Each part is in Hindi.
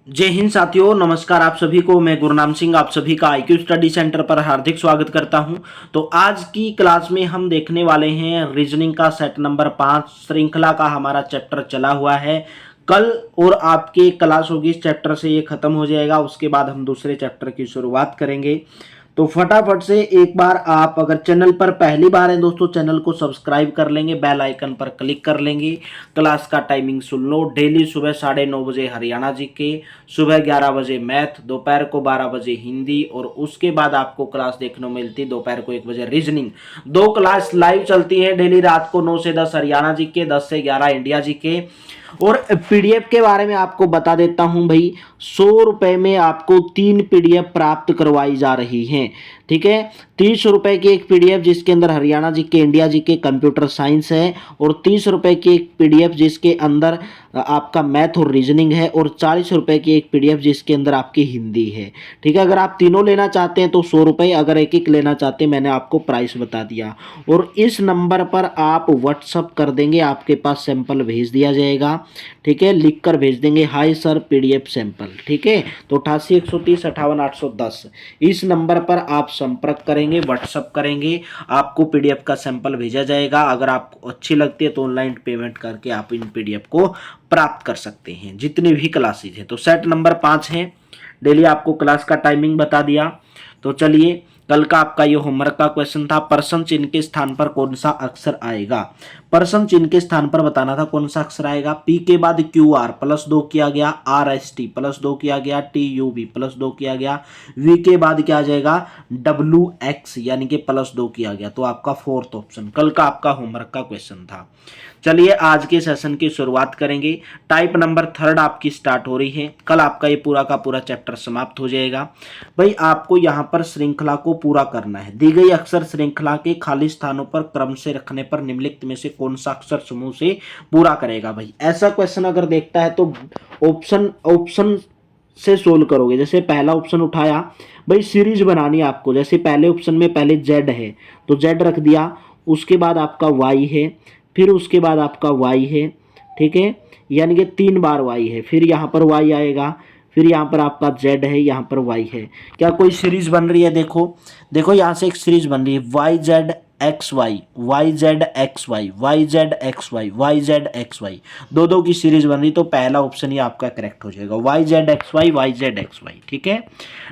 जय हिंद साथियों, नमस्कार आप सभी को। मैं गुरनाम सिंह आप सभी का आईक्यू स्टडी सेंटर पर हार्दिक स्वागत करता हूं। तो आज की क्लास में हम देखने वाले हैं रीजनिंग का सेट नंबर 5 श्रृंखला का हमारा चैप्टर चला हुआ है। कल और आपके क्लास होगी इस चैप्टर से, ये खत्म हो जाएगा। उसके बाद हम दूसरे चैप्टर की शुरुआत करेंगे। तो फटाफट से एक बार आप अगर चैनल पर पहली बार हैं दोस्तों, चैनल को सब्सक्राइब कर लेंगे, बेल आइकन पर क्लिक कर लेंगे। क्लास का टाइमिंग सुन लो, डेली सुबह 9:30 बजे हरियाणा जी के, सुबह 11 बजे मैथ, दोपहर को 12 बजे हिंदी, और उसके बाद आपको क्लास देखने को मिलती है दोपहर को 1 बजे रीजनिंग। दो क्लास लाइव चलती है डेली रात को 9 से 10 हरियाणा जी के, 10 से 11 इंडिया जी के। और पीडीएफ के बारे में आपको बता देता हूं भाई, 100 रुपए में आपको 3 पीडीएफ प्राप्त करवाई जा रही हैं। ठीक है, 30 रुपए की एक पीडीएफ जिसके अंदर हरियाणा जी के, इंडिया जी के कंप्यूटर साइंस है, और 30 रुपए की एक पीडीएफ जिसके अंदर आपका मैथ और रीजनिंग है, और 40 रुपए की एक पीडीएफ जिसके अंदर आपकी हिंदी है। ठीक है, अगर आप तीनों लेना चाहते हैं तो 100 रुपए, अगर एक एक लेना चाहते हैं मैंने आपको प्राइस बता दिया। और इस नंबर पर आप व्हाट्सअप कर देंगे, आपके पास सैंपल भेज दिया जाएगा। ठीक है, लिख कर भेज देंगे, हाय सर पीडीएफ सैंपल। ठीक है, तो 88 130 58 810 इस नंबर पर आप संपर्क करेंगे, व्हाट्सअप करेंगे, आपको पीडीएफ का सैंपल भेजा जाएगा। अगर आपको अच्छी लगती है तो ऑनलाइन पेमेंट करके आप इन पीडीएफ को प्राप्त कर सकते हैं, जितनी भी क्लासेज है। तो सेट नंबर 5 है, डेली आपको क्लास का टाइमिंग बता दिया। तो चलिए, कल का आपका ये होमवर्क का क्वेश्चन था, प्रश्न चिन्ह के स्थान पर कौन सा अक्षर आएगा। प्रश्न चिन्ह के स्थान पर बताना था कौन सा अक्षर आएगा। पी के बाद क्यू आर +2 किया गया, आर एस टी +2 किया गया, टी यू बी +2 किया गया, वी के बाद क्या आ जाएगा, डब्ल्यू एक्स यानी कि +2 किया गया। तो आपका फोर्थ ऑप्शन कल का आपका होमवर्क का क्वेश्चन था। चलिए आज के सेशन की शुरुआत करेंगे। टाइप नंबर 3 आपकी स्टार्ट हो रही है। कल आपका ये पूरा का पूरा चैप्टर समाप्त हो जाएगा। भाई आपको यहाँ पर श्रृंखला को पूरा करना है। दी गई अक्षर श्रृंखला के खाली स्थानों पर क्रम से रखने पर निम्नलिखित में से कौन सा अक्षर समूह से पूरा करेगा। भाई ऐसा क्वेश्चन अगर देखता है तो ऑप्शन ऑप्शन से सोल्व करोगे। जैसे पहला ऑप्शन उठाया, भाई सीरीज बनानी है आपको। जैसे पहले ऑप्शन में पहले जेड है तो जेड रख दिया, उसके बाद आपका वाई है, फिर उसके बाद आपका वाई है। ठीक है, यानी कि 3 बार वाई है, फिर यहाँ पर वाई आएगा, फिर यहाँ पर आपका जेड है, यहाँ पर वाई है। क्या कोई सीरीज बन रही है? देखो देखो, यहाँ से एक सीरीज बन रही है, Y Z X Y, Y Z X Y, Y Z X Y, Y Z X Y, दो दो की सीरीज बन रही। तो पहला ऑप्शन ही आपका करेक्ट हो जाएगा, Y Z X Y, Y Z X Y. ठीक है,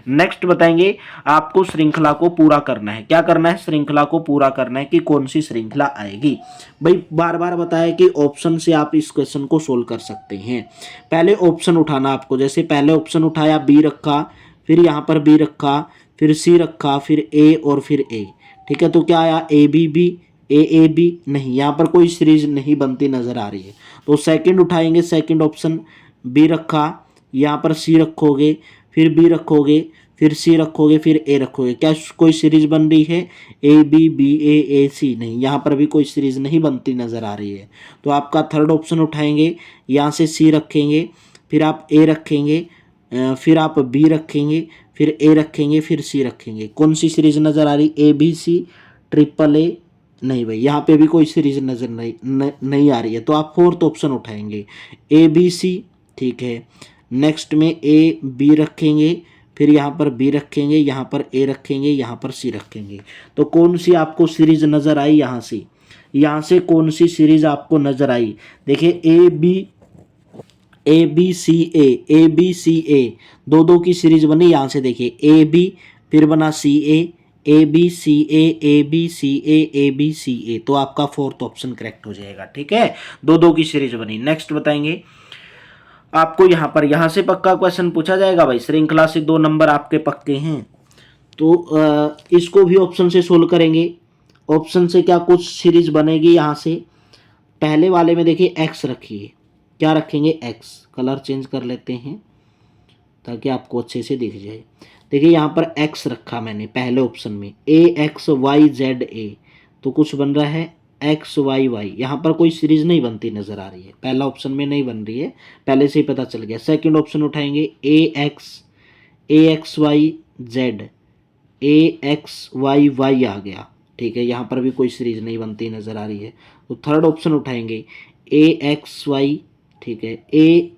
नेक्स्ट बताएंगे आपको श्रृंखला को पूरा करना है। क्या करना है? श्रृंखला को पूरा करना है कि कौन सी श्रृंखला आएगी। भाई बार बार बताया कि ऑप्शन से आप इस क्वेश्चन को सोल्व कर सकते हैं। पहले ऑप्शन उठाना आपको। जैसे पहले ऑप्शन उठाया, बी रखा, फिर यहाँ पर बी रखा, फिर सी रखा, फिर ए और फिर ए। ठीक है, तो क्या आया, A B B, A B. नहीं, यहाँ पर कोई सीरीज नहीं बनती नजर आ रही है। तो सेकंड उठाएंगे, सेकंड ऑप्शन, बी रखा, यहाँ पर सी रखोगे, फिर बी रखोगे, फिर सी रखोगे, फिर ए रखोगे। क्या कोई सीरीज बन रही है? ए बी बी ए सी। नहीं, यहाँ पर भी कोई सीरीज नहीं बनती नजर आ रही है। तो आपका थर्ड ऑप्शन उठाएंगे, यहाँ से सी रखेंगे, फिर आप ए रखेंगे, फिर आप बी रखेंगे, फिर ए रखेंगे, फिर सी रखेंगे। कौन सी सीरीज नजर आ रही? A B C, triple A. नहीं भाई, यहाँ पे भी कोई सीरीज नजर नहीं आ रही है। तो आप फोर्थ ऑप्शन उठाएंगे, ए बी सी। ठीक है, नेक्स्ट में ए बी रखेंगे, फिर यहाँ पर बी रखेंगे, यहाँ पर ए रखेंगे, यहाँ पर सी रखेंगे। तो कौन सी आपको सीरीज नजर आई? यहाँ से कौन सी सीरीज आपको नजर आई? देखिए, ए B C A B C ए, दो दो की सीरीज बनी। यहाँ से देखिए, ए बी, फिर बना C A B C A B C A B C A. तो आपका फोर्थ ऑप्शन करेक्ट हो जाएगा। ठीक है, दो दो की सीरीज बनी। नेक्स्ट बताएंगे आपको, यहाँ से पक्का क्वेश्चन पूछा जाएगा। भाई श्रृंखला से 2 नंबर आपके पक्के हैं, तो इसको भी ऑप्शन से सोल्व करेंगे। ऑप्शन से क्या कुछ सीरीज बनेगी। यहाँ से पहले वाले में देखिए एक्स रखिए, क्या रखेंगे? एक्स। कलर चेंज कर लेते हैं ताकि आपको अच्छे से दिख जाए। देखिए यहाँ पर एक्स रखा मैंने पहले ऑप्शन में, ए एक्स वाई जेड ए। तो कुछ बन रहा है एक्स वाई वाई। यहाँ पर कोई सीरीज नहीं बनती नजर आ रही है, पहला ऑप्शन में नहीं बन रही है, पहले से ही पता चल गया। सेकंड ऑप्शन उठाएंगे, ए एक्स वाई जेड, ए एक्स वाई वाई आ गया। ठीक है, यहाँ पर भी कोई सीरीज नहीं बनती नजर आ रही है। तो थर्ड ऑप्शन उठाएंगे, ए एक्स वाई। ठीक है, ए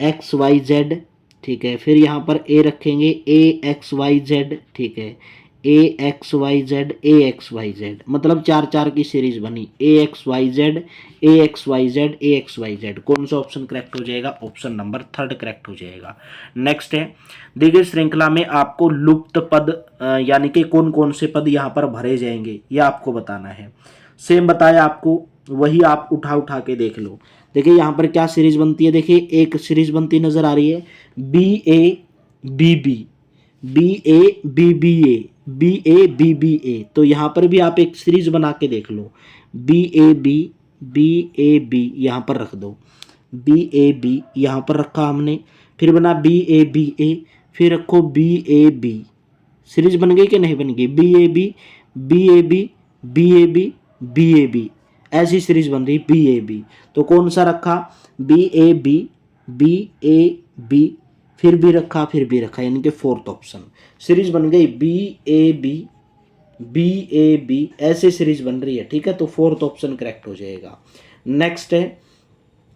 एक्स वाई जेड। ठीक है। फिर यहाँ पर ए रखेंगे AXYZ, ठीक है, AXYZ AXYZ, मतलब 4 4 की सीरीज बनी AXYZ AXYZ AXYZ। कौन सा ऑप्शन करेक्ट हो जाएगा? ऑप्शन नंबर 3 करेक्ट हो जाएगा। नेक्स्ट है, दी गई श्रृंखला में आपको लुप्त पद यानी कि कौन कौन से पद यहाँ पर भरे जाएंगे ये आपको बताना है। सेम बताया आपको, वही आप उठा उठा के देख लो। देखिए यहाँ पर क्या सीरीज बनती है, देखिए एक सीरीज बनती नजर आ रही है BABB, BABBA, BABBA। तो यहाँ पर भी आप एक सीरीज बना के देख लो, BAB यहाँ पर रख दो, BAB यहाँ पर रखा हमने, फिर बना BABA, फिर रखो BAB। सीरीज बन गई कि नहीं बन गई? BAB BAB BAB BAB, ऐसी सीरीज बन रही BAB। तो कौन सा रखा? BAB BAB, फिर भी रखा, फिर भी रखा, यानी कि 4th ऑप्शन। सीरीज बन गई BAB BAB, ऐसे सीरीज बन रही है, ठीक है। तो 4th ऑप्शन करेक्ट हो जाएगा। नेक्स्ट है,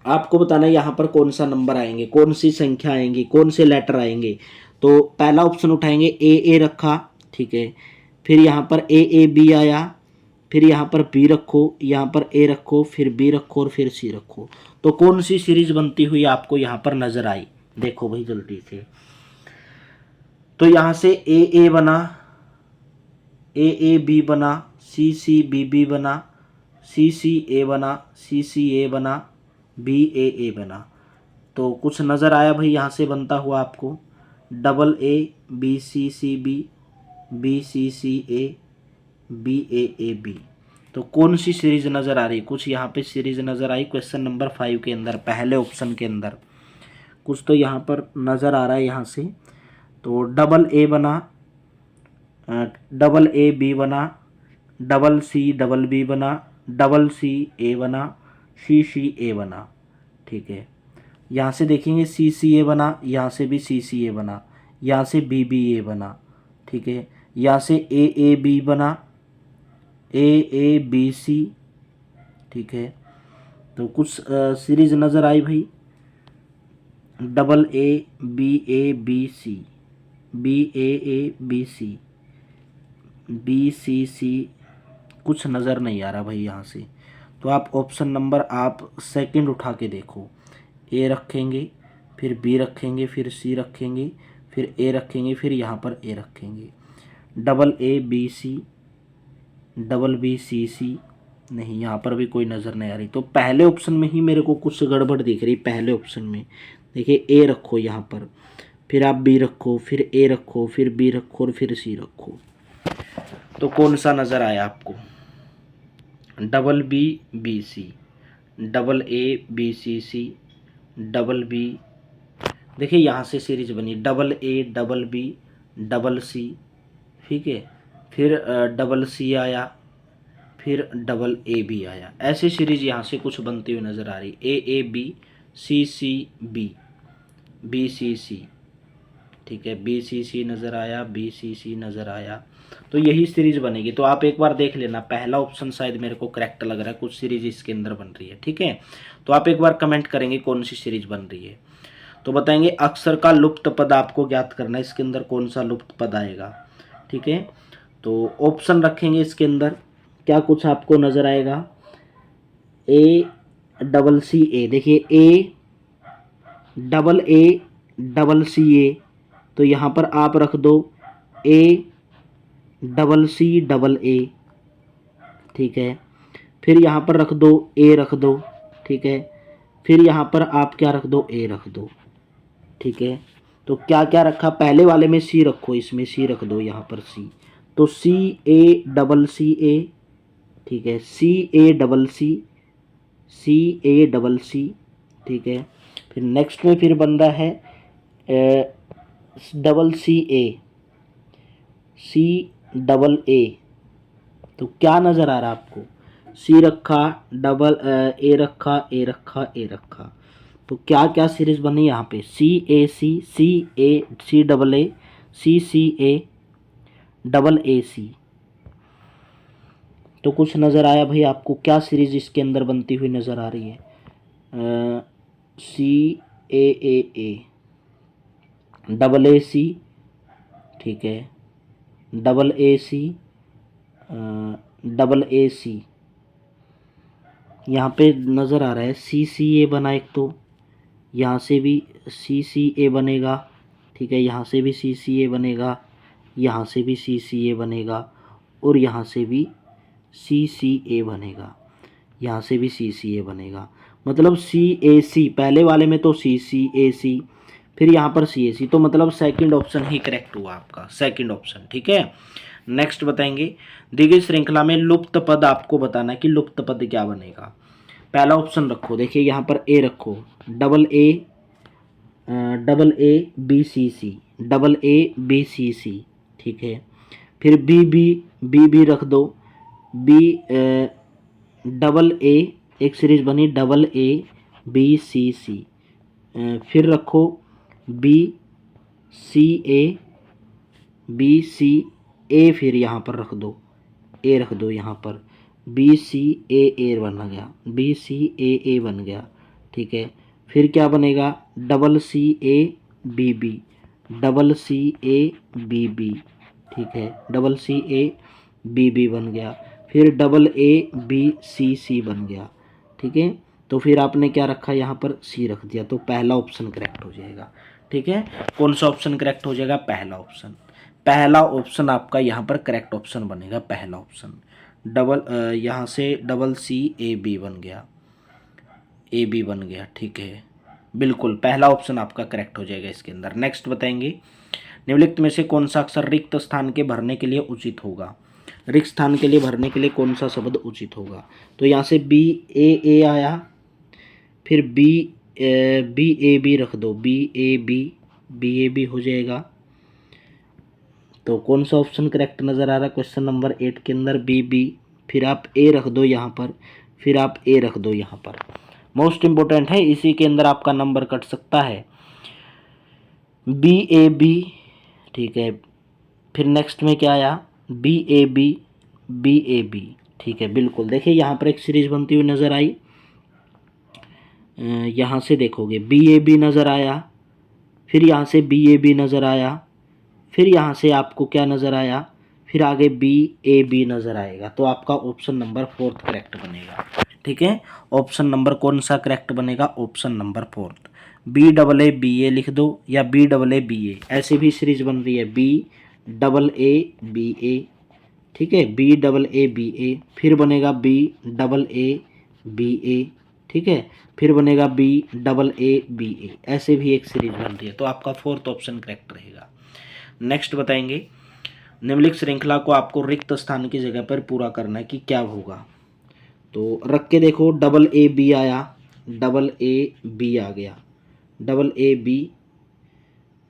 आपको बताना है यहाँ पर कौन सा नंबर आएंगे, कौन सी संख्या आएंगी, कौन से लेटर आएंगे। तो पहला ऑप्शन उठाएंगे AA रखा, ठीक है, फिर यहाँ पर AAB आया, फिर यहाँ पर B रखो, यहाँ पर A रखो, फिर B रखो और फिर C रखो। तो कौन सी सीरीज बनती हुई आपको यहाँ पर नजर आई? देखो भाई जल्दी से। तो यहाँ से AA बना, AAB बना, CCBB बना, CCA बना, CCA बना, BAA बना। तो कुछ नज़र आया भाई यहाँ से बनता हुआ आपको? AA BCCB BCCA BAAB। तो कौन सी सीरीज नज़र आ रही? कुछ यहाँ पे सीरीज नज़र आई क्वेश्चन नंबर 5 के अंदर, पहले ऑप्शन के अंदर कुछ तो यहाँ पर नज़र आ रहा है यहाँ से। तो AA बना, AAB बना, CCB बना, CCA बना, CCA बना, ठीक है। यहाँ से देखेंगे CCA बना, यहाँ से भी CCA बना, यहाँ से BBA बना, ठीक है, यहाँ से AAB बना, AABC, ठीक है। तो कुछ सीरीज नज़र आई भाई, AABABC, BAABC, BCC, कुछ नज़र नहीं आ रहा भाई यहाँ से। तो आप ऑप्शन नंबर आप सेकंड उठा के देखो, A रखेंगे, फिर B रखेंगे, फिर C रखेंगे, फिर A रखेंगे, फिर यहाँ पर A रखेंगे, AABC, BBCC, नहीं यहाँ पर भी कोई नज़र नहीं आ रही। तो पहले ऑप्शन में ही मेरे को कुछ गड़बड़ दिख रही। पहले ऑप्शन में देखिए A रखो यहाँ पर, फिर आप B रखो, फिर A रखो, फिर B रखो और फिर C रखो। तो कौन सा नज़र आया आपको? BBBC, AABCC, BB। देखिए यहाँ से सीरीज बनी AABB CC, ठीक है, फिर CC आया, फिर AB आया। ऐसी सीरीज यहाँ से कुछ बनती हुई नज़र आ रही, AAB CCB BCC, ठीक है, BCC नज़र आया, BCC नज़र आया। तो यही सीरीज बनेगी। तो आप एक बार देख लेना, पहला ऑप्शन शायद मेरे को करेक्ट लग रहा है, कुछ सीरीज इसके अंदर बन रही है, ठीक है। तो आप एक बार कमेंट करेंगे कौन सी सीरीज बन रही है। तो बताएंगे अक्षर का लुप्त पद आपको ज्ञात करना है, इसके अंदर कौन सा लुप्त पद आएगा, ठीक है। तो ऑप्शन रखेंगे इसके अंदर, क्या कुछ आपको नज़र आएगा? ACCA, देखिए AACCA, तो यहाँ पर आप रख दो ACCA, ठीक है, फिर यहाँ पर रख दो A रख दो, ठीक है, फिर यहाँ पर आप क्या रख दो? A रख दो, ठीक है। तो क्या क्या रखा? पहले वाले में C रखो, इसमें C रख दो, यहाँ पर C। तो CACCA, ठीक है, CACC, ठीक है। फिर नेक्स्ट में फिर बन रहा है CCA। तो क्या नज़र आ रहा है आपको? C रखा, A रखा, A रखा, A रखा। तो क्या क्या सीरीज बनी यहाँ पे? CAC, CACCA, CCA, AAC। तो कुछ नज़र आया भाई आपको? क्या सीरीज इसके अंदर बनती हुई नज़र आ रही है? CAAA, डबल ए सी, ठीक है, डबल ए सी, डबल ए सी, यहाँ पे नज़र आ रहा है सी सी ए बना एक, तो यहाँ से भी सी सी ए बनेगा, ठीक है, यहाँ से भी सी सी ए बनेगा, यहाँ से भी सी सी ए बनेगा, और यहाँ से भी सी सी ए बनेगा, यहाँ से भी सी सी ए बनेगा। मतलब सी ए सी, पहले वाले में तो सी सी ए सी, फिर यहाँ पर सी ए सी, तो मतलब सेकंड ऑप्शन ही करेक्ट हुआ आपका, सेकंड ऑप्शन, ठीक है। नेक्स्ट बताएंगे, दी गई श्रृंखला में लुप्त पद आपको बताना है कि लुप्त पद क्या बनेगा। पहला ऑप्शन रखो, देखिए यहाँ पर ए रखो, double A B C C, double A B C C, ठीक है। फिर बी रख दो, बी डबल ए, एक सीरीज बनी डबल ए बी सी सी। फिर रखो बी सी ए, फिर यहाँ पर रख दो, ए रख दो यहाँ पर, बी सी ए बन गया, बी सी ए बन गया, ठीक है। फिर क्या बनेगा, double C A B B, double C A B B, ठीक है, double C A B B बन गया। फिर डबल ए बी सी सी बन गया, ठीक है। तो फिर आपने क्या रखा, यहाँ पर सी रख दिया, तो पहला ऑप्शन करेक्ट हो जाएगा, ठीक है। कौन सा ऑप्शन करेक्ट हो जाएगा, पहला ऑप्शन, पहला ऑप्शन आपका यहाँ पर करेक्ट ऑप्शन बनेगा, पहला ऑप्शन। डबल यहाँ से डबल सी ए बी बन गया, ए बी बन गया, ठीक है, बिल्कुल पहला ऑप्शन आपका करेक्ट हो जाएगा इसके अंदर। नेक्स्ट बताएंगे, निम्नलिखित में से कौन सा अक्षर रिक्त स्थान के भरने के लिए उचित होगा। रिक्त स्थान के लिए भरने के लिए कौन सा शब्द उचित होगा। तो यहाँ से बी ए आया, फिर बी ए बी रख दो, बी ए बी हो जाएगा। तो कौन सा ऑप्शन करेक्ट नज़र आ रहा है क्वेश्चन नंबर 8 के अंदर, बी। फिर आप ए रख दो यहाँ पर, फिर आप ए रख दो यहाँ पर, मोस्ट इम्पोर्टेंट है, इसी के अंदर आपका नंबर कट सकता है, बी ए बी, ठीक है। फिर नेक्स्ट में क्या आया, बी ए बी, ठीक है, बिल्कुल। देखिए यहाँ पर एक सीरीज बनती हुई नज़र आई, यहाँ से देखोगे बी ए बी नज़र आया, फिर यहाँ से बी ए बी नज़र आया, फिर यहाँ से आपको क्या नज़र आया, फिर आगे बी ए बी नज़र आएगा। तो आपका ऑप्शन नंबर 4 करेक्ट बनेगा, ठीक है। ऑप्शन नंबर कौन सा करेक्ट बनेगा, option number 4, B double A B A लिख दो, या B double A B A, ऐसे भी सीरीज बन रही है, B double A B A, ठीक है, B double A B A, फिर बनेगा B double A B A, ठीक है, फिर बनेगा B double A B A, ऐसे भी एक सीरीज बन रही है। तो आपका 4th ऑप्शन करेक्ट रहेगा। नेक्स्ट बताएंगे, निम्नलिखित श्रृंखला को आपको रिक्त स्थान की जगह पर पूरा करना है कि क्या होगा। तो रख के देखो, डबल ए बी आया, डबल ए बी आ गया, डबल ए बी,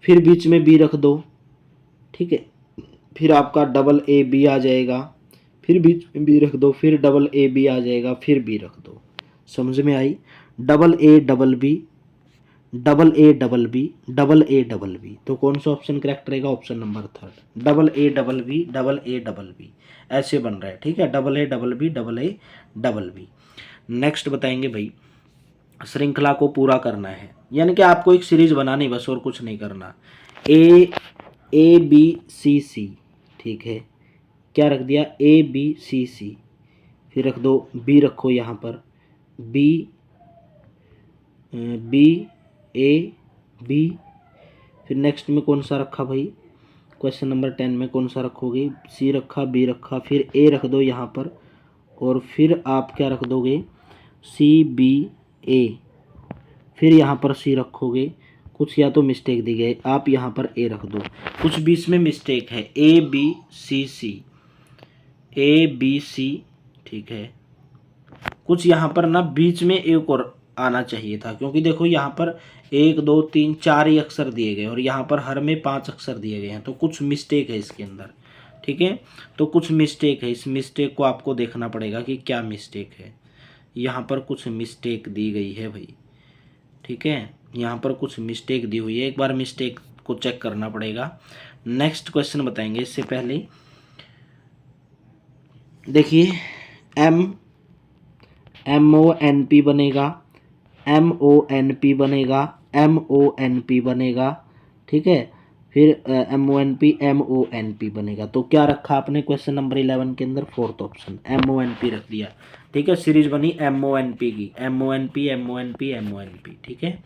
फिर बीच में बी रख दो, ठीक है, फिर आपका डबल ए बी आ जाएगा, फिर बीच में बी रख दो, फिर डबल ए बी आ जाएगा, फिर बी रख दो। समझ में आई, double A double B, double A double B, double A double B. तो कौन सा ऑप्शन करेक्ट रहेगा, option number 3, double A double B, double A double B, ऐसे बन रहा है, ठीक है, double A double B, double A double B. Next बताएंगे भाई, श्रृंखला को पूरा करना है, यानी कि आपको एक सीरीज बनानी, बस और कुछ नहीं करना। ए बी सी सी, ठीक है, क्या रख दिया, ए बी सी सी, फिर रख दो बी, रखो यहाँ पर बी ए बी, फिर नेक्स्ट में कौन सा रखा भाई, क्वेश्चन नंबर 10 में कौन सा रखोगे, सी रखा, बी रखा, फिर ए रख दो यहाँ पर, और फिर आप क्या रख दोगे, सी बी ए, फिर यहाँ पर सी रखोगे। कुछ या तो मिस्टेक दी गई, आप यहाँ पर ए रख दो, कुछ बीच में मिस्टेक है, ए B C C, A B सी, ठीक है, कुछ यहाँ पर ना बीच में एक और आना चाहिए था, क्योंकि देखो यहाँ पर 1 2 3 4 ही अक्षर दिए गए और यहाँ पर हर में 5 अक्षर दिए गए हैं, तो कुछ मिस्टेक है इसके अंदर, ठीक है। तो कुछ मिस्टेक है, इस मिस्टेक को आपको देखना पड़ेगा कि क्या मिस्टेक है। यहाँ पर कुछ मिस्टेक दी गई है भाई, ठीक है, यहाँ पर कुछ मिस्टेक दी हुई है, एक बार मिस्टेक को चेक करना पड़ेगा। नेक्स्ट क्वेश्चन बताएंगे, इससे पहले देखिए, MONP बनेगा, MONP बनेगा, MONP बनेगा, ठीक है। फिर MONP बनेगा। तो क्या रखा आपने क्वेश्चन नंबर 11 के अंदर? फोर्थ ऑप्शन MONP रख दिया। ठीक है, सीरीज बनी MONP की, MONP। ठीक है,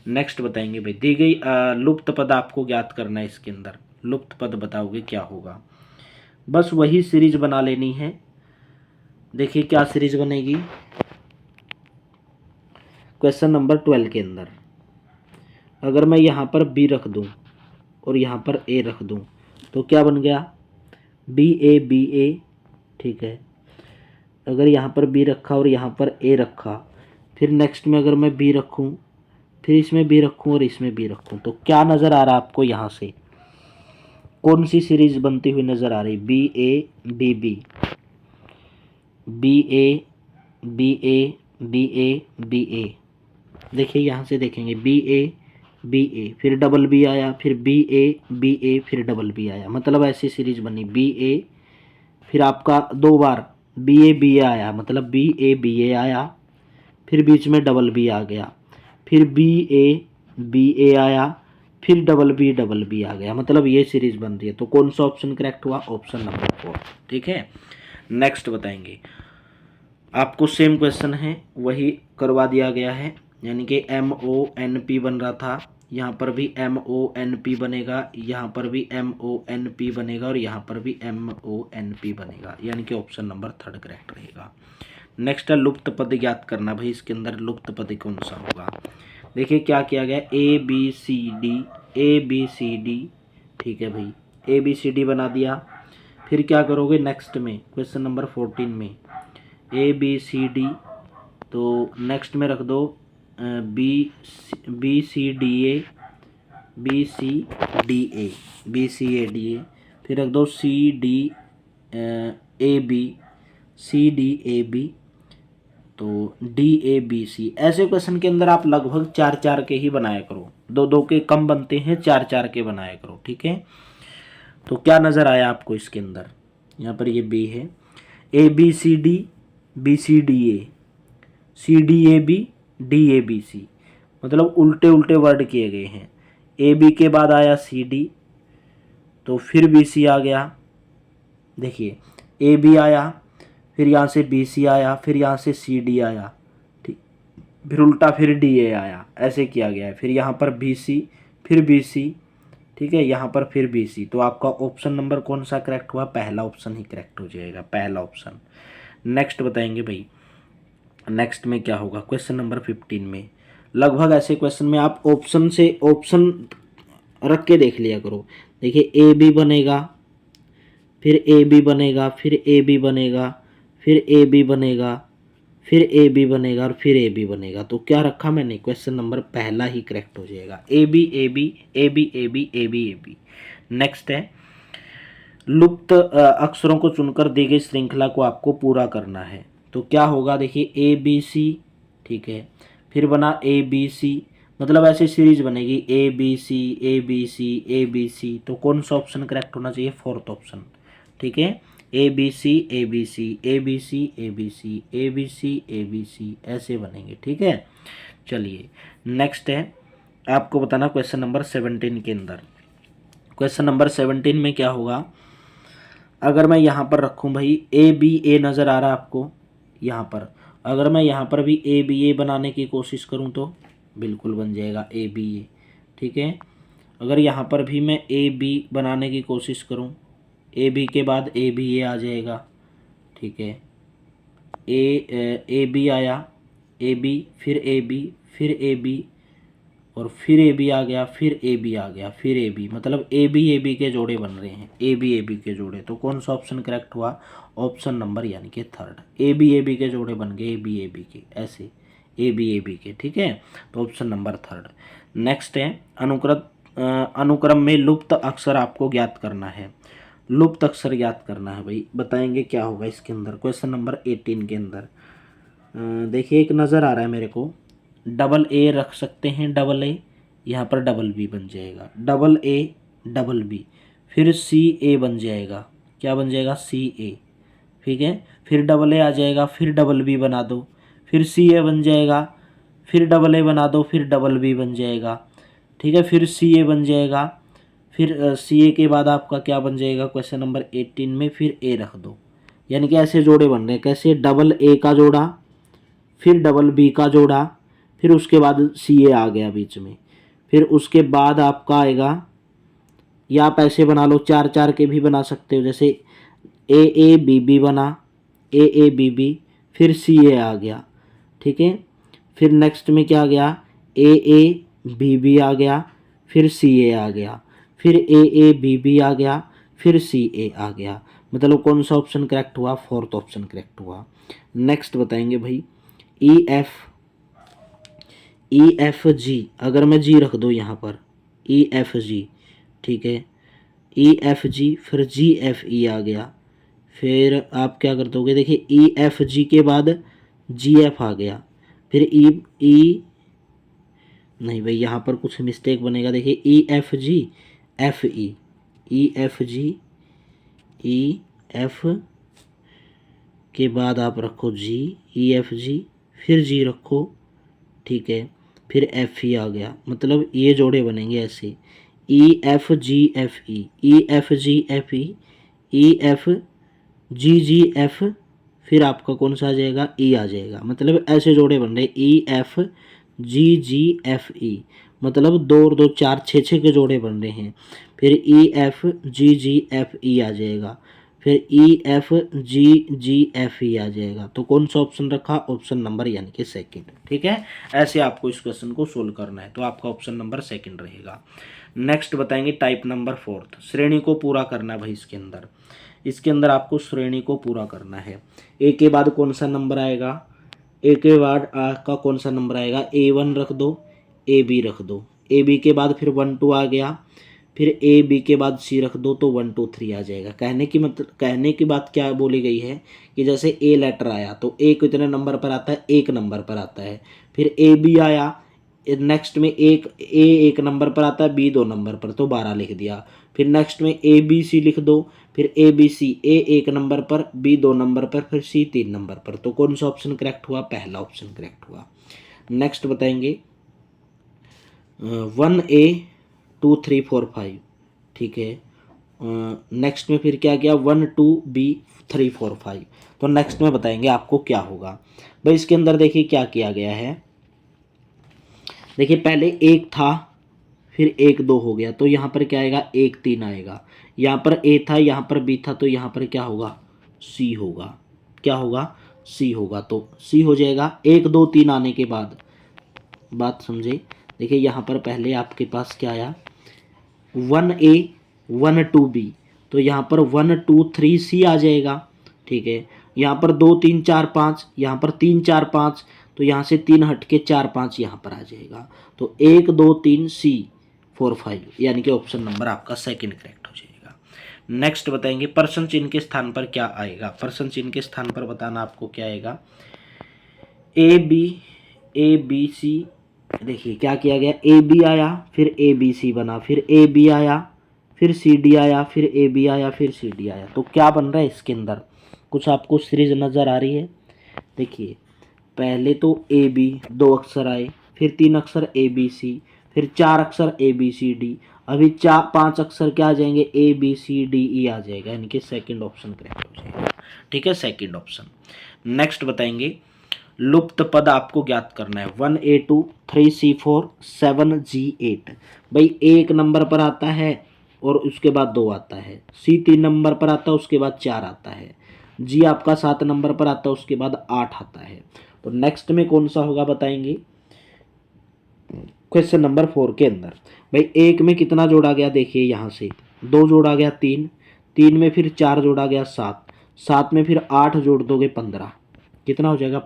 नेक्स्ट बताएंगे भाई। दी गई लुप्त पद आपको ज्ञात करना है। इसके अंदर लुप्त पद बताओगे क्या होगा? बस वही सीरीज बना लेनी है। देखिए क्या सीरीज बनेगी क्वेश्चन नंबर 12 के अंदर। अगर मैं यहाँ पर बी रख दूँ और यहाँ पर ए रख दूँ तो क्या बन गया? BA। ठीक है, अगर यहाँ पर बी रखा और यहाँ पर ए रखा, फिर नेक्स्ट में अगर मैं बी रखूँ, फिर इसमें बी रखूँ और इसमें बी रखूँ, तो क्या नज़र आ रहा है आपको? यहाँ से कौन सी सीरीज बनती हुई नज़र आ रही? BA BA। देखिए यहाँ से देखेंगे BA, फिर डबल बी आया, फिर BA, फिर डबल बी आया, मतलब ऐसी सीरीज बनी। BA, फिर आपका 2 बार BA आया, मतलब BA आया, फिर बीच में डबल बी आ गया, फिर BA आया, फिर डबल बी आ गया, मतलब ये सीरीज बन रही है। तो कौन सा ऑप्शन करेक्ट हुआ? Option number 4। ठीक है, नेक्स्ट बताएंगे। आपको सेम क्वेश्चन है वही करवा दिया गया है, यानी कि MONP बन रहा था, यहाँ पर भी MONP बनेगा, यहाँ पर भी MONP बनेगा और यहाँ पर भी MONP बनेगा, यानी कि ऑप्शन नंबर 3 करेक्ट रहेगा। नेक्स्ट है लुप्त पद ज्ञात करना। भाई इसके अंदर लुप्त पद कौन सा होगा? देखिए क्या किया गया, ABCD। ठीक है भाई, ABCD बना दिया। फिर क्या करोगे नेक्स्ट में क्वेश्चन नंबर 14 में? ABCD, तो नेक्स्ट में रख दो BCDA, फिर रख दो CDAB, तो DABC। ऐसे क्वेश्चन के अंदर आप लगभग 4 के ही बनाया करो, 2 के कम बनते हैं, 4 के बनाया करो। ठीक है, तो क्या नज़र आया आपको इसके अंदर? यहाँ पर ये B है, ABCD BCDA CDAB DABC, मतलब उल्टे उल्टे वर्ड किए गए हैं। AB के बाद आया CD, तो फिर BC आ गया। देखिए AB आया, फिर यहाँ से BC आया, फिर यहाँ से CD आया, ठीक, फिर उल्टा फिर DA आया, ऐसे किया गया है। फिर यहाँ पर BC, फिर BC, ठीक है, यहाँ पर फिर BC। तो आपका ऑप्शन नंबर कौन सा करेक्ट हुआ? पहला ऑप्शन ही करेक्ट हो जाएगा, पहला ऑप्शन। नेक्स्ट बताएंगे भाई, नेक्स्ट में क्या होगा क्वेश्चन नंबर 15 में? लगभग ऐसे क्वेश्चन में आप ऑप्शन से ऑप्शन रख के देख लिया करो। देखिए AB बनेगा, फिर AB बनेगा, फिर AB बनेगा, फिर AB बनेगा, फिर AB बनेगा और फिर AB बनेगा। तो क्या रखा मैंने? क्वेश्चन नंबर पहला ही करेक्ट हो जाएगा, AB। नेक्स्ट है लुप्त अक्षरों को चुनकर दी गई श्रृंखला को आपको पूरा करना है। तो क्या होगा? देखिए ABC, ठीक है, फिर बना ABC, मतलब ऐसी सीरीज बनेगी ABC। तो कौन सा ऑप्शन करेक्ट होना चाहिए? Fourth option. ठीक है, ABC ऐसे बनेंगे। ठीक है, चलिए नेक्स्ट है आपको बताना क्वेश्चन नंबर 17 के अंदर। क्वेश्चन नंबर 17 में क्या होगा? अगर मैं यहाँ पर रखूँ भाई ABA, नज़र आ रहा है आपको यहाँ पर, अगर मैं यहाँ पर भी ABA बनाने की कोशिश करूँ तो बिल्कुल बन जाएगा ABA। ठीक है, अगर यहाँ पर भी मैं AB बनाने की कोशिश करूँ, AB के बाद ABA आ जाएगा। ठीक है, AB आया, AB, फिर AB, फिर AB और फिर AB आ गया, फिर AB आ गया, फिर AB, मतलब AB के जोड़े बन रहे हैं, AB के जोड़े। तो कौन सा ऑप्शन करेक्ट हुआ? ऑप्शन नंबर यानी कि 3, AB के जोड़े बन गए, AB के, ऐसे AB के। ठीक है, तो ऑप्शन नंबर 3। नेक्स्ट है अनुक्रम में लुप्त अक्षर आपको ज्ञात करना है। लुप्त अक्षर ज्ञात करना है भाई, बताएंगे क्या होगा इसके अंदर क्वेश्चन नंबर 18 के अंदर। देखिए एक नज़र आ रहा है मेरे को, AA रख सकते हैं, AA, यहाँ पर BB बन जाएगा, AA, फिर CA बन जाएगा, क्या बन जाएगा? CA। ठीक है, फिर AA आ जाएगा, फिर BB बना दो, फिर CA बन जाएगा, फिर AA बना दो, फिर BB बन जाएगा। ठीक है, फिर CA बन जाएगा, फिर सी ए के बाद आपका क्या बन जाएगा क्वेश्चन नंबर 18 में, फिर ए रख दो। यानी कि ऐसे जोड़े बन रहे हैं, कैसे, डबल ए का जोड़ा, फिर डबल बी का जोड़ा, फिर उसके बाद सी ए आ गया बीच में, फिर उसके बाद आपका आएगा, या आप ऐसे बना लो, चार चार के भी बना सकते हो, जैसे ए बी बी बना, ए बी बी, फिर सी ए आ गया, ठीक है। फिर नेक्स्ट में क्या आ गया, ए बी बी आ गया, फिर सी ए आ गया, फिर ए बी बी आ गया, फिर सी ए आ गया। मतलब कौन सा ऑप्शन करेक्ट हुआ, फोर्थ ऑप्शन करेक्ट हुआ। नेक्स्ट बताएंगे भाई, ई एफ जी, अगर मैं जी रख दूँ यहाँ पर, ई एफ जी, ठीक है, ई एफ जी, फिर जी एफ ई आ गया, फिर आप क्या कर दोगे, देखिए ई एफ जी के बाद जी एफ आ गया, फिर ई नहीं भाई, यहाँ पर कुछ मिस्टेक बनेगा, देखिए E F G F E F G, E F के बाद आप रखो जी, ई एफ जी, फिर जी रखो, ठीक है, फिर एफ ई आ गया। मतलब ये जोड़े बनेंगे ऐसे, E F G F E F G F E F G F, फिर आपका कौन सा आ जाएगा, ई आ जाएगा। मतलब ऐसे जोड़े बन रहे, E F G F E, मतलब दो और दो चार, छः छः के जोड़े बन रहे हैं। फिर E F G F E आ जाएगा, फिर E F G F E आ जाएगा। तो कौन सा ऑप्शन रखा, ऑप्शन नंबर यानी कि सेकंड, ठीक है। ऐसे आपको इस क्वेश्चन को सोल्व करना है, तो आपका ऑप्शन नंबर सेकंड रहेगा। नेक्स्ट बताएंगे टाइप नंबर फोर्थ, श्रेणी को पूरा करना है भाई। इसके अंदर आपको श्रेणी को पूरा करना है। ए के बाद कौन सा नंबर आएगा, ए के बाद का कौन सा नंबर आएगा, A1 रख दो, ए बी रख दो, ए बी के बाद फिर 1 2 आ गया, फिर ए बी के बाद सी रख दो, तो 1 2 3 आ जाएगा। कहने की बात क्या बोली गई है कि जैसे ए लेटर आया तो ए कितने नंबर पर आता है, एक नंबर पर आता है। फिर ए बी आया, नेक्स्ट में एक नंबर पर आता है, बी 2 नंबर पर, तो 12 लिख दिया। फिर नेक्स्ट में ए बी सी लिख दो, फिर A B C, A 1 number पर, बी 2 नंबर पर, फिर सी 3 नंबर पर। तो कौन सा ऑप्शन करेक्ट हुआ, पहला ऑप्शन करेक्ट हुआ। नेक्स्ट बताएंगे 1A 2 3 4 5, ठीक है। नेक्स्ट में फिर क्या किया, 1 2 B 3 4 5। तो नेक्स्ट में बताएंगे आपको क्या होगा भाई। इसके अंदर देखिए क्या किया गया है, देखिए पहले एक था, फिर 1 2 हो गया, तो यहाँ पर क्या आएगा, 1 3 आएगा। यहाँ पर ए था, यहाँ पर बी था, तो यहाँ पर क्या होगा, सी होगा। क्या होगा, सी होगा। तो सी हो जाएगा 1 2 3 आने के बाद। बात समझे, देखिए यहाँ पर पहले आपके पास क्या आया, 1A 1 2 B, तो यहाँ पर 1 2 3 C आ जाएगा, ठीक है। यहाँ पर 2 3 4 5, यहाँ पर 3 4 5, तो यहाँ से 3 हट के 4 5 यहाँ पर आ जाएगा। तो 1 2 3 C 4 5, यानी कि ऑप्शन नंबर आपका सेकंड करेक्ट हो जाएगा। नेक्स्ट बताएंगे प्रश्न चिन्ह के स्थान पर क्या आएगा। प्रश्न चिन्ह के स्थान पर बताना आपको क्या आएगा, ए बी सी। देखिए क्या किया गया, ए बी आया, फिर ए बी सी बना, फिर ए बी आया, फिर सी डी आया, फिर ए बी आया, फिर सी डी आया। तो क्या बन रहा है इसके अंदर, कुछ आपको सीरीज नज़र आ रही है। देखिए पहले तो ए बी 2 अक्षर आए, फिर 3 अक्षर ए बी सी, फिर 4 अक्षर ए बी सी डी, अभी 5 अक्षर क्या आ जाएंगे, ए बी सी डी ई आ जाएगा, यानी कि सेकंड ऑप्शन करेक्ट हो जाएगा, ठीक है, सेकंड ऑप्शन। नेक्स्ट बताएंगे लुप्त पद आपको ज्ञात करना है। 1A2 3C4 7G8, भाई 1 नंबर पर आता है और उसके बाद 2 आता है, सी 3 नंबर पर आता है, उसके बाद 4 आता है, जी आपका 7 नंबर पर आता है, उसके बाद 8 आता है। तो नेक्स्ट में कौन सा होगा बताएंगे, क्वेश्चन नंबर 4 के अंदर भाई 1 में कितना जोड़ा गया, देखिए यहाँ से 2 जोड़ा गया, 3 में फिर 4 जोड़ा गया, 7 में फिर 8 जोड़ दोगे 15, कितना हो जाएगा,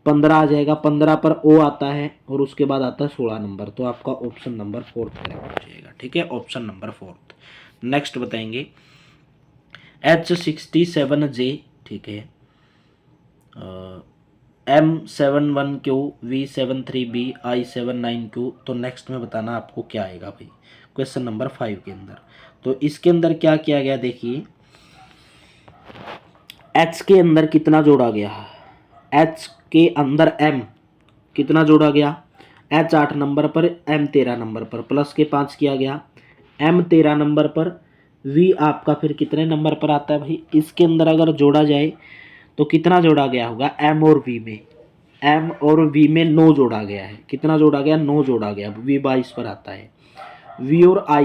15 आ जाएगा। 15 पर ओ आता है और उसके बाद आता है 16 नंबर, तो आपका ऑप्शन नंबर 4 करेक्ट हो जाएगा, ठीक है, ऑप्शन नंबर 4। नेक्स्ट बताएंगे H67J, ठीक है, M71Q V73B I79Q। तो नेक्स्ट में बताना आपको क्या आएगा भाई क्वेश्चन नंबर 5 के अंदर। तो इसके अंदर क्या किया गया, देखिए H के अंदर कितना जोड़ा गया, H के अंदर M कितना जोड़ा गया, H 8 नंबर पर, M 13 नंबर पर, प्लस के 5 किया गया, M 13 नंबर पर, V आपका फिर कितने नंबर पर आता है भाई, इसके अंदर अगर जोड़ा जाए तो कितना जोड़ा गया होगा, M और V में, M और V में 9 जोड़ा गया है, कितना जोड़ा गया, 9 जोड़ा गया, V 22 पर आता है। V और I,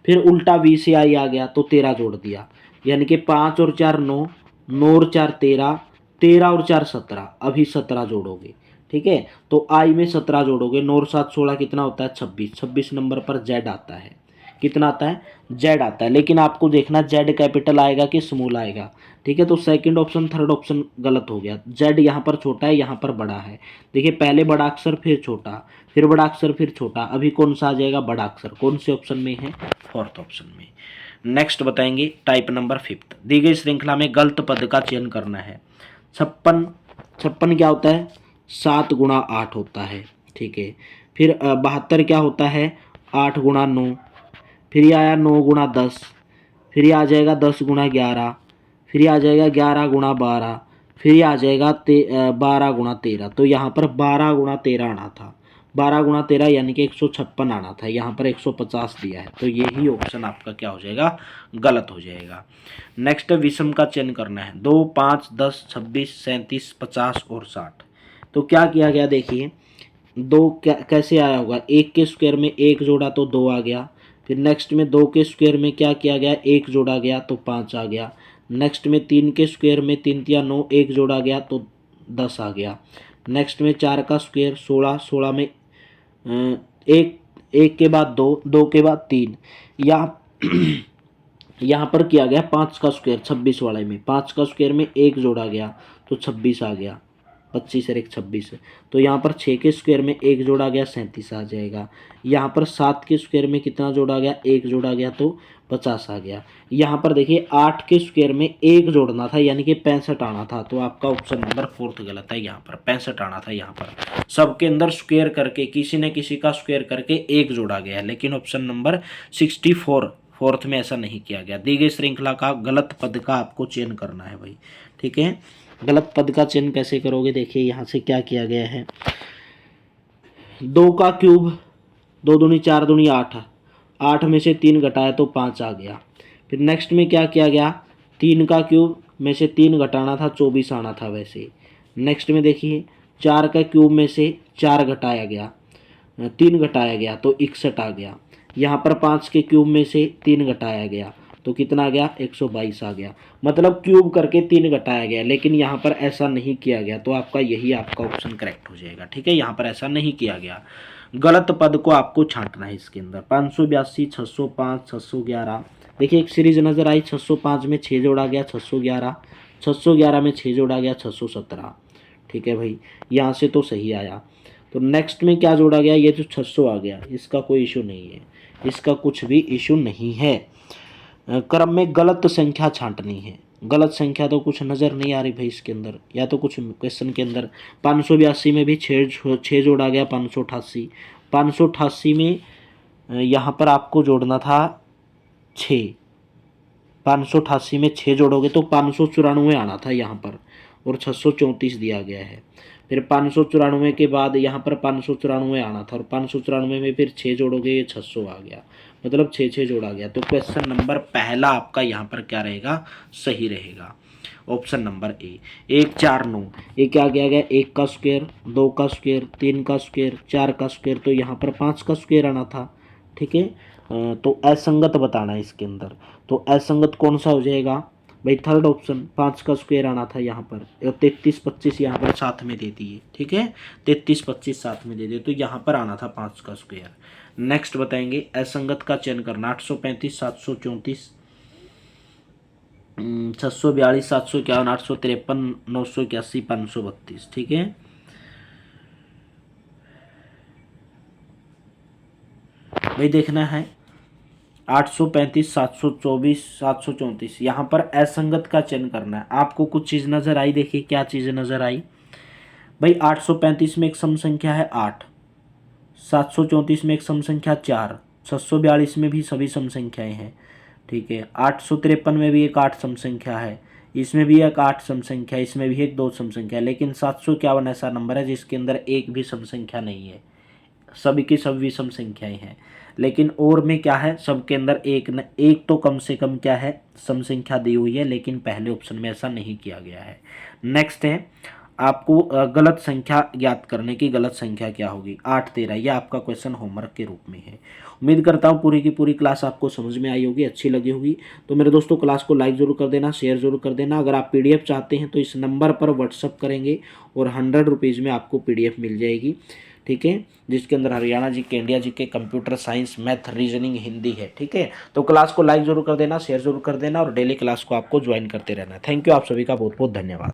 फिर उल्टा V से I आ गया तो 13 जोड़ दिया, यानी कि 5 और 4 9, 9 और 4 13, 13 और 4 17, अभी 17 जोड़ोगे, ठीक है। तो I में 17 जोड़ोगे, 9 और 7 16 कितना होता है 26, 26 नंबर पर Z आता है, कितना आता है, Z आता है। लेकिन आपको देखना Z कैपिटल आएगा कि स्मॉल आएगा, ठीक है। तो सेकंड ऑप्शन थर्ड ऑप्शन गलत हो गया, Z यहाँ पर छोटा है, यहाँ पर बड़ा है। देखिए पहले बड़ा अक्षर फिर छोटा, फिर बड़ा अक्षर फिर छोटा, अभी कौन सा आ जाएगा, बड़ा अक्षर, कौन से ऑप्शन में है, फोर्थ ऑप्शन में। नेक्स्ट बताएंगे टाइप नंबर 5, दी गई श्रृंखला में गलत पद का चयन करना है। 56, 56 क्या होता है, 7 गुणा 8 होता है, ठीक है। फिर 72 क्या होता है, 8 गुणा 9, फिर ये आया 9 गुणा 10, फिर ये आ जाएगा 10 गुणा 11, फिर ये आ जाएगा 11 गुणा 12, फिर ये आ जाएगा 12 गुणा 13। तो यहाँ पर 12 गुणा 13 आना था, 12 गुणा 13 यानी कि 156 आना था, यहाँ पर 150 दिया है, तो यही ऑप्शन आपका क्या हो जाएगा, गलत हो जाएगा। नेक्स्ट विषम का चयन करना है, 2 5 10 26 37 50 और 60। तो क्या किया गया, देखिए दो कैसे आया होगा, एक के स्क्वायर में एक जोड़ा तो 2 आ गया, फिर नेक्स्ट में 2 के स्क्वायर में क्या किया गया, एक जोड़ा गया तो 5 आ गया। नेक्स्ट में 3 के स्क्वायर में 3 तिया 9, एक जोड़ा गया तो 10 आ गया। नेक्स्ट में 4 का स्क्वायर 16, 16 में एक, एक के बाद 2, 2 के बाद 3, यहाँ यहाँ पर किया गया 5 का स्क्वायर, 26 वाले में 5 का स्क्वायर में एक जोड़ा गया तो 26 आ गया, 25 और 1 26। तो यहाँ पर 6 के स्क्वायर में एक जोड़ा गया 37 आ जाएगा। यहाँ पर 7 के स्क्वायर में कितना जोड़ा गया, एक जोड़ा गया तो 50 आ गया। यहाँ पर देखिए 8 के स्क्वायर में एक जोड़ना था, यानी कि 65 आना था, तो आपका ऑप्शन नंबर 4 गलत है। यहाँ पर 65 आना था, यहाँ पर सबके अंदर स्क्वायर करके किसी न किसी का स्क्वायर करके एक जोड़ा गया है, लेकिन ऑप्शन नंबर 64 फोर्थ में ऐसा नहीं किया गया। दी गई श्रृंखला का गलत पद का आपको चयन करना है भाई, ठीक है। गलत पद का चयन कैसे करोगे, देखिए यहाँ से क्या किया गया है, 2 का क्यूब 2 दूनी 4 दूनी 8, 8 में से 3 घटाया तो 5 आ गया। फिर नेक्स्ट में क्या किया गया, 3 का क्यूब में से 3 घटाना था 24 आना था वैसे। नेक्स्ट में देखिए 4 का क्यूब में से 4 घटाया गया, 3 घटाया गया तो 61 आ गया। यहाँ पर 5 के क्यूब में से 3 घटाया गया तो कितना आ गया, 122 आ गया। मतलब क्यूब करके 3 घटाया गया, लेकिन यहाँ पर ऐसा नहीं किया गया, तो आपका यही आपका ऑप्शन करेक्ट हो जाएगा, ठीक है। यहाँ पर ऐसा नहीं किया गया, गलत पद को आपको छांटना है इसके अंदर। 582 605 611, देखिए एक सीरीज नजर आई, 605 में 6 जोड़ा गया 611, 611 में 6 जोड़ा गया 617, ठीक है भाई, यहाँ से तो सही आया। तो नेक्स्ट में क्या जोड़ा गया, ये जो 600 आ गया, इसका कोई इशू नहीं है, इसका कुछ भी इशू नहीं है। क्रम में गलत संख्या छांटनी है, गलत संख्या तो कुछ नज़र नहीं आ रही भाई इसके अंदर, या तो कुछ क्वेश्चन के अंदर 582 में भी 6 जोड़ा गया 588, 588 में यहाँ पर आपको जोड़ना था 6, 588 में 6 जोड़ोगे तो 594 आना था यहाँ पर, और 634 दिया गया है। फिर 594 के बाद यहाँ पर 594 आना था, और 594 में फिर 6 जोड़ोगे ये 600 आ गया, मतलब 6 जोड़ा गया। तो क्वेश्चन नंबर पहला आपका यहाँ पर क्या रहेगा, सही रहेगा, ऑप्शन नंबर ए। 1 4 9, ये क्या किया गया, 1 का स्क्वायर 2 का स्क्वायर 3 का स्क्वायर 4 का स्क्वायर, तो यहाँ पर 5 का स्क्वायर आना था, ठीक है। तो असंगत बताना है इसके अंदर, तो असंगत कौन सा हो जाएगा भाई, थर्ड ऑप्शन, 5 का स्क्वायर आना था यहाँ पर, और 33 25 यहाँ पर साथ में दे दिए, ठीक है, 33 25 साथ में दे दिए, तो यहाँ पर आना था 5 का स्क्वायर। नेक्स्ट बताएंगे असंगत का चयन करना, 835 734 642 751 853 981 532, ठीक है। भाई देखना है 835 724 734, यहाँ पर असंगत का चयन करना है। आपको कुछ चीज़ नज़र आई, देखिए क्या चीज़ नज़र आई भाई, 835 में एक सम संख्या है 8, 734 में एक सम संख्या 4, 642 में भी सभी सम संख्याएं हैं, ठीक है। 853 में भी एक 8 सम संख्या है, इसमें भी एक 8 सम संख्या है, इसमें भी एक 2 सम संख्या है, लेकिन 751 ऐसा नंबर है जिसके अंदर एक भी सम संख्या नहीं है, सभी की सभी सम संख्याएं हैं। लेकिन और में क्या है, सबके अंदर एक तो कम से कम क्या है, सम संख्या दी हुई है, लेकिन पहले ऑप्शन में ऐसा नहीं किया गया है। नेक्स्ट है आपको गलत संख्या ज्ञात करने की, गलत संख्या क्या होगी, 8 13, यह आपका क्वेश्चन होमवर्क के रूप में है। उम्मीद करता हूँ पूरी की पूरी क्लास आपको समझ में आई होगी, अच्छी लगी होगी। तो मेरे दोस्तों क्लास को लाइक जरूर कर देना, शेयर जरूर कर देना। अगर आप PDF चाहते हैं तो इस नंबर पर व्हाट्सअप करेंगे और 100 रुपीज़ में आपको PDF मिल जाएगी, ठीक है, जिसके अंदर हरियाणा जी के, इंडिया जी के, computer science, math, reasoning, Hindi है, ठीक है। तो क्लास को लाइक जरूर कर देना, शेयर जरूर कर देना और डेली क्लास को आपको ज्वाइन करते रहना। थैंक यू, आप सभी का बहुत बहुत धन्यवाद।